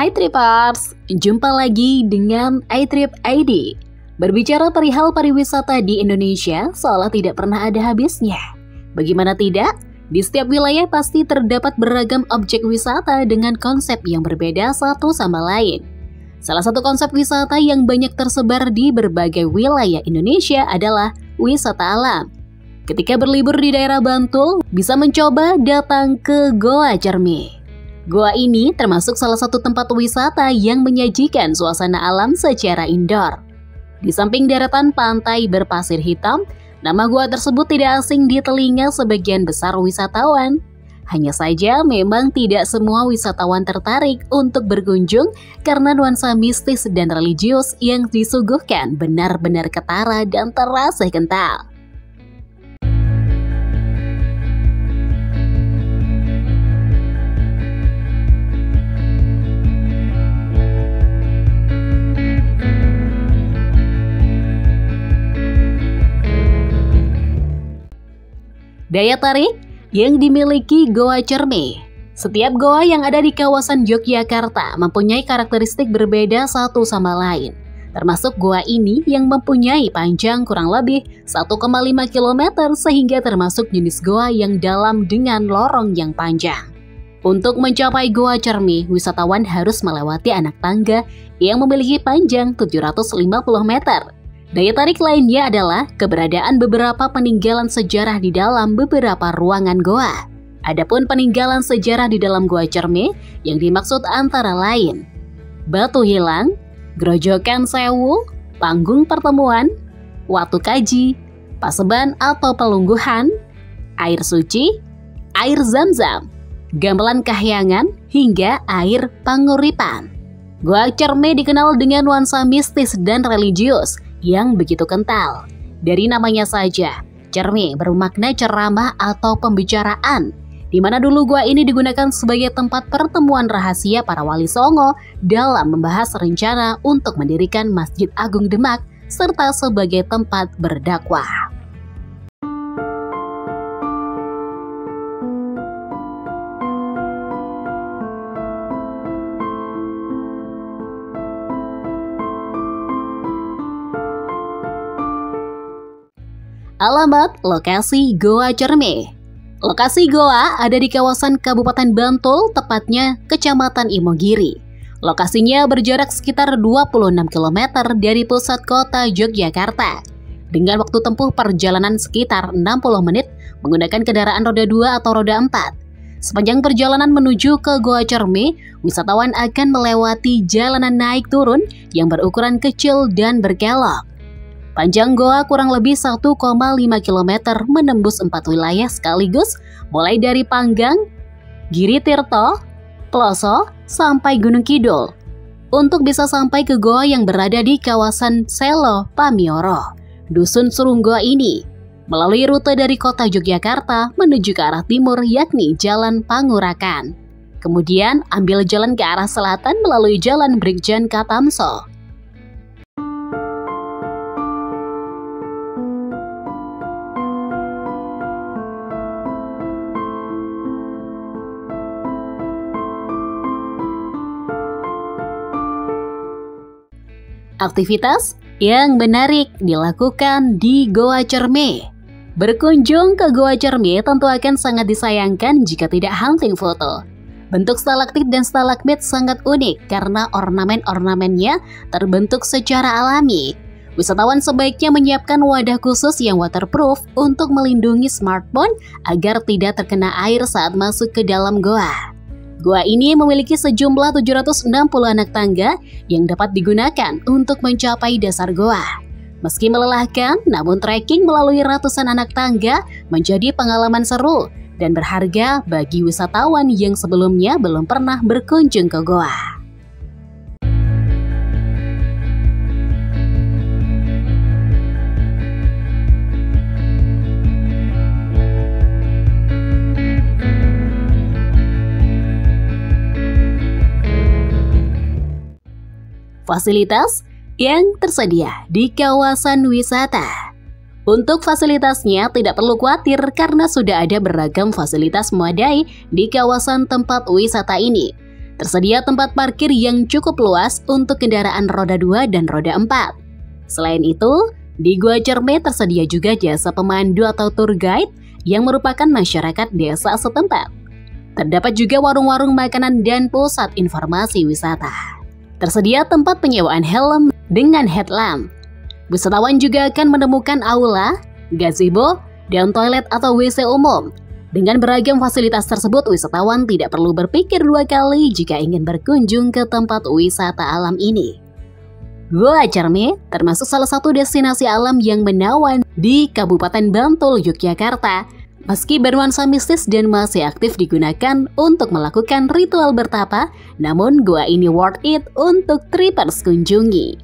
Hai Tripers, jumpa lagi dengan iTrip ID. Berbicara perihal pariwisata di Indonesia seolah tidak pernah ada habisnya. Bagaimana tidak? Di setiap wilayah pasti terdapat beragam objek wisata dengan konsep yang berbeda satu sama lain. Salah satu konsep wisata yang banyak tersebar di berbagai wilayah Indonesia adalah wisata alam. Ketika berlibur di daerah Bantul, bisa mencoba datang ke Goa Cermai. Goa ini termasuk salah satu tempat wisata yang menyajikan suasana alam secara indoor. Di samping deretan pantai berpasir hitam, nama goa tersebut tidak asing di telinga sebagian besar wisatawan. Hanya saja memang tidak semua wisatawan tertarik untuk berkunjung karena nuansa mistis dan religius yang disuguhkan benar-benar ketara dan terasa kental. Daya tarik yang dimiliki Goa Cermai. Setiap goa yang ada di kawasan Yogyakarta mempunyai karakteristik berbeda satu sama lain. Termasuk goa ini yang mempunyai panjang kurang lebih 1,5 km sehingga termasuk jenis goa yang dalam dengan lorong yang panjang. Untuk mencapai Goa Cermai, wisatawan harus melewati anak tangga yang memiliki panjang 750 meter. Daya tarik lainnya adalah keberadaan beberapa peninggalan sejarah di dalam beberapa ruangan goa. Adapun peninggalan sejarah di dalam Goa Cermai yang dimaksud antara lain Batu Hilang, Grojogan Sewu, Panggung Pertemuan, Watu Kaji, Paseban atau Pelungguhan, Air Suci, Air Zam-Zam, Gamelan Kahyangan, hingga Air Panguripan. Goa Cermai dikenal dengan nuansa mistis dan religius yang begitu kental. Dari namanya saja, Cermai bermakna ceramah atau pembicaraan, di mana dulu gua ini digunakan sebagai tempat pertemuan rahasia para wali songo dalam membahas rencana untuk mendirikan Masjid Agung Demak serta sebagai tempat berdakwah. Alamat lokasi Goa Cermai. Lokasi goa ada di kawasan Kabupaten Bantul, tepatnya Kecamatan Imogiri. Lokasinya berjarak sekitar 26 km dari pusat kota Yogyakarta. Dengan waktu tempuh perjalanan sekitar 60 menit menggunakan kendaraan roda 2 atau roda 4. Sepanjang perjalanan menuju ke Goa Cermai, wisatawan akan melewati jalanan naik turun yang berukuran kecil dan berkelok. Panjang goa kurang lebih 1,5 km menembus 4 wilayah sekaligus, mulai dari Panggang, Giri Tirto, Ploso, sampai Gunung Kidul. Untuk bisa sampai ke goa yang berada di kawasan Selo Pamioro, Dusun Surung Goa ini, melalui rute dari kota Yogyakarta menuju ke arah timur yakni Jalan Pangurakan. Kemudian ambil jalan ke arah selatan melalui Jalan Brigjen Katamso. Aktivitas yang menarik dilakukan di Goa Cermai. Berkunjung ke Goa Cermai tentu akan sangat disayangkan jika tidak hunting foto. Bentuk stalaktit dan stalagmit sangat unik karena ornamen-ornamennya terbentuk secara alami. Wisatawan sebaiknya menyiapkan wadah khusus yang waterproof untuk melindungi smartphone agar tidak terkena air saat masuk ke dalam goa. Goa ini memiliki sejumlah 760 anak tangga yang dapat digunakan untuk mencapai dasar goa. Meski melelahkan, namun trekking melalui ratusan anak tangga menjadi pengalaman seru dan berharga bagi wisatawan yang sebelumnya belum pernah berkunjung ke goa. Fasilitas yang tersedia di kawasan wisata. Untuk fasilitasnya tidak perlu khawatir karena sudah ada beragam fasilitas memadai di kawasan tempat wisata ini. Tersedia tempat parkir yang cukup luas untuk kendaraan roda 2 dan roda 4. Selain itu, di Gua Cerme tersedia juga jasa pemandu atau tour guide yang merupakan masyarakat desa setempat. Terdapat juga warung-warung makanan dan pusat informasi wisata. Tersedia tempat penyewaan helm dengan headlamp. Wisatawan juga akan menemukan aula, gazebo, dan toilet atau WC umum. Dengan beragam fasilitas tersebut, wisatawan tidak perlu berpikir dua kali jika ingin berkunjung ke tempat wisata alam ini. Gua Cerme termasuk salah satu destinasi alam yang menawan di Kabupaten Bantul, Yogyakarta. Meski bernuansa mistis dan masih aktif digunakan untuk melakukan ritual bertapa, namun gua ini worth it untuk trippers kunjungi.